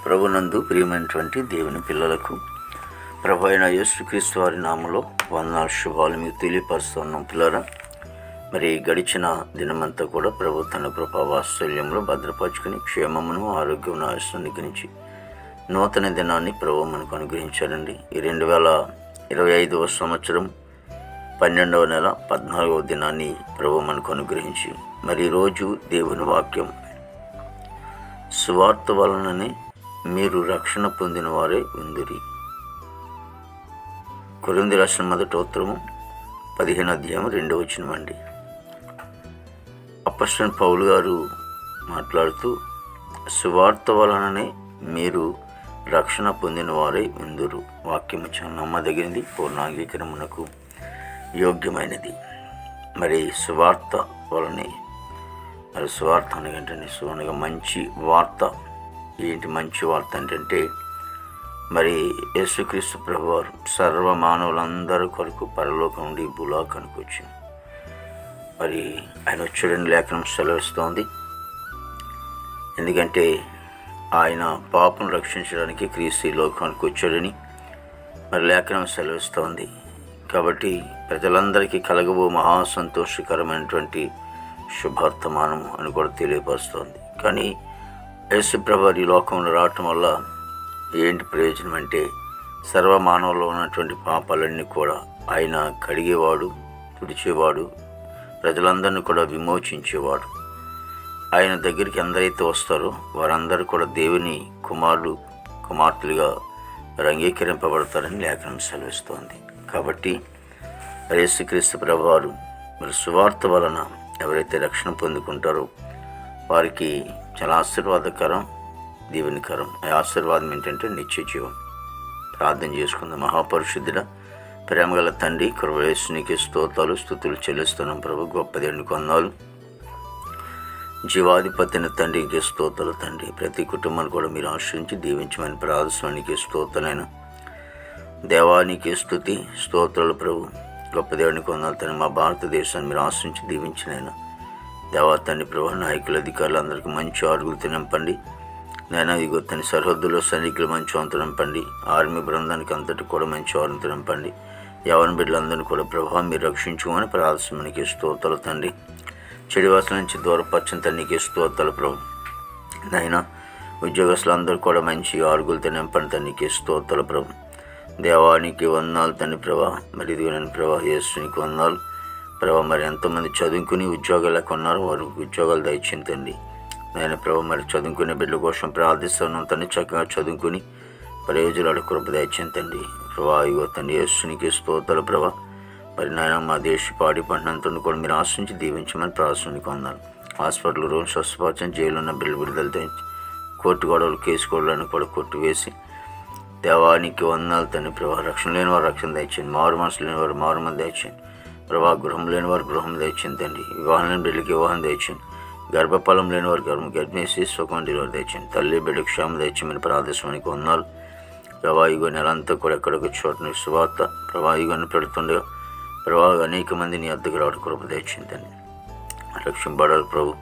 ప్రభునందు ప్రియమైనటువంటి దేవుని పిల్లలకు ప్రభు అయిన యేసుక్రీస్తు వారి నామములో వందనాలు శుభాలు మీకు తెలియపరుస్తున్నాం పిల్లరా. మరి గడిచిన దినమంతా కూడా ప్రభు తన కృపా వాత్సల్యంలో భద్రపరుచుకుని క్షేమమును ఆరోగ్యమును ఆశీర్వదించి నూతన దినాన్ని ప్రభు మనకు అనుగ్రహించారండి. ఈ 2025వ సంవత్సరం 12వ నెల 14వ దినాన్ని ప్రభు మనకు అనుగ్రహించి మరి ఈరోజు దేవుని వాక్యం, సువార్త వలననే మీరు రక్షణ పొందిన వారే ఉందిరి. కొరింథీ రాసిన మొదటి ఉత్తరము 15వ అధ్యాయం 2వ వచనం అండి. అపొస్తలుడైన పౌలు గారు మాట్లాడుతూ, సువార్త వలననే మీరు రక్షణ పొందిన వారే ఉందురు. వాక్యము చాలా నమ్మదగినది, పూర్ణాంగీకరమునకు యోగ్యమైనది. మరి సువార్త వలనే, మరి సువార్త అనగా మంచి వార్త. ఏంటి మంచి వార్త అంటే మరి యేసుక్రీస్తు ప్రభువారు సర్వ మానవులందరి కొరకు పరలోకం నుండి భూలోకానికి వచ్చింది. మరి ఆయన వచ్చాడని లేఖనం సెలవిస్తోంది. ఎందుకంటే ఆయన పాపను రక్షించడానికి క్రీస్తు ఈ లోకానికి వచ్చాడని మరి లేఖనం సెలవిస్తోంది. కాబట్టి ప్రజలందరికీ కలగబో మహా సంతోషకరమైనటువంటి శుభార్తమానము అని కూడా తెలియపరుస్తోంది. కానీ యేసుప్రభు ఈ లోకంలో రావటం వల్ల ఏంటి ప్రయోజనం అంటే, సర్వమానవులో ఉన్నటువంటి పాపాలన్నీ కూడా ఆయన కడిగేవాడు, తుడిచేవాడు, ప్రజలందరినీ కూడా విమోచించేవాడు. ఆయన దగ్గరికి ఎందరైతే వస్తారో వారందరూ కూడా దేవుని కుమారులు, కుమార్తెలుగా అంగీకరింపబడతారని లేఖనం సెలవిస్తోంది. కాబట్టి యేసుక్రీస్తు ప్రభువారు మరి సువార్త వలన ఎవరైతే రక్షణ పొందుకుంటారో వారికి చాలా ఆశీర్వాదకరం, దీవెనకరం. ఆ ఆశీర్వాదం ఏంటంటే నిత్య జీవం. ప్రార్థన చేసుకుందాం. మహాపరిశుద్ధుడ, ప్రేమగల తండ్రి, కృపయేసునికి స్తోత్రాలు స్తుతులు చెల్లిస్తున్నాం ప్రభు. గొప్ప దేవుని వందనాలు. జీవాధిపతిని తండ్రికి స్తోత్రాలు తండ్రి. ప్రతి కుటుంబాన్ని కూడా మీరు ఆశ్రయించి దీవించమని ప్రార్థించడానికి స్తోత్రాలైన దేవానికి స్తుతి స్తోత్రాలు ప్రభు. గొప్ప దేవునికి వందనాలు తండ్రి. మా భారతదేశాన్ని మీరు ఆశ్రయించి దీవించినైనా దేవా తండ్రి ప్రభు, నాయకులు, అధికారులు అందరికీ మంచి ఆరుగులు నింపండి. నేను ఇగో తన సరిహద్దులో సైనికులు మంచి వంతు నింపండి. ఆర్మీ బృందానికి అంతటి కూడా మంచి ఆరుతో నింపండి. యవన బిడ్డలందరినీ కూడా ప్రభావం మీరు రక్షించుకోమని ప్రార్థనకి స్తోత్రాలు తండ్రి. చెడివాసుల నుంచి దూరపరచని తండ్రికి స్తోత్రాలు ప్రభు. నాయన ఉద్యోగస్తులందరూ కూడా మంచి ఆరుగులతో నింపండి తండ్రికి స్తోత్రాలు ప్రభు. దేవానికి వందనాలు తండ్రి ప్రభా. మరి ఇదిగో నేను ప్రభా యేసునికి వందనాలు ప్రభా. మరి ఎంతోమంది చదువుకుని ఉద్యోగాలు కొన్నారు, వారు ఉద్యోగాలు దయచిందండి. నేను ప్రభు మరి చదువుకునే బిడ్డల కోసం ప్రార్థిస్తున్నాను తండ్రి. చక్కగా చదువుకుని ప్రయోజనాలు కృప దయచిందండి ప్రభా. ఇగో తండ్రి యేసునికి స్తోత్రాలు ప్రభా. మరి నాయన మా దేశ పాడి పంటనంతా కూడా మీరు ఆశించి దీవించమని ప్రార్థనకి వందాలు. హాస్పిటల్ రోజు స్వస్థపరచని, జైలు ఉన్న బిడ్డలు విడుదలతో, కోర్టు గొడవలు, కేసు గొడవలను కూడా కొట్టివేసి దేవానికి వందనాలు తండ్రి ప్రభా. రక్షణ లేని వారు రక్షణ దయచేయండి. మారు మనసు లేని వారు మారు మనసు దయచేయండి ప్రభా. గృహం లేని వారు గృహం దయచేయండి తండ్రి. వివాహం లేని బిడ్డలకి వివాహం దయచేయండి. గర్భఫలం లేని వారు గర్భిణీ సుఖం డెలివరీ దయచేయండి. తల్లి బిడ్డ క్షేమం దయచేయమని ప్రార్థించడానికి వందనాలు ప్రభా. ఇగో నెలంతా కూడా ఎక్కడొక చోట సువార్త ప్రభా ఇగోని పెడుతుండే ప్రభా. అనేక మంది నీ అద్దెకు రావడం కృప దయచేయండి తండ్రి. రక్షింపబడాలి ప్రభు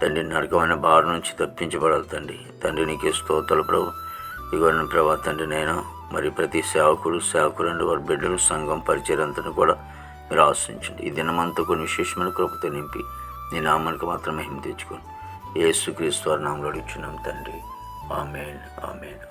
తండ్రి. నరకమైన భారం నుంచి తప్పించబడాలి తండ్రి. తండ్రి నీకే స్తోత్రాలు ప్రభు. ఇగోని ప్రభా తండ్రి నేను మరి ప్రతి సేవకులు వారి బిడ్డలు, సంఘం, పరిచయంతను కూడా మీరు ఆశించండి. ఈ దినమంతా కొన్ని విశేషమైన కృపతో నింపి నీ నామానికి మాత్రం మహిమ తెచ్చుకోండి. యేసుక్రీస్తు వారి నామములో అడుగుచున్నాం తండ్రి. ఆమేన్, ఆమేన్.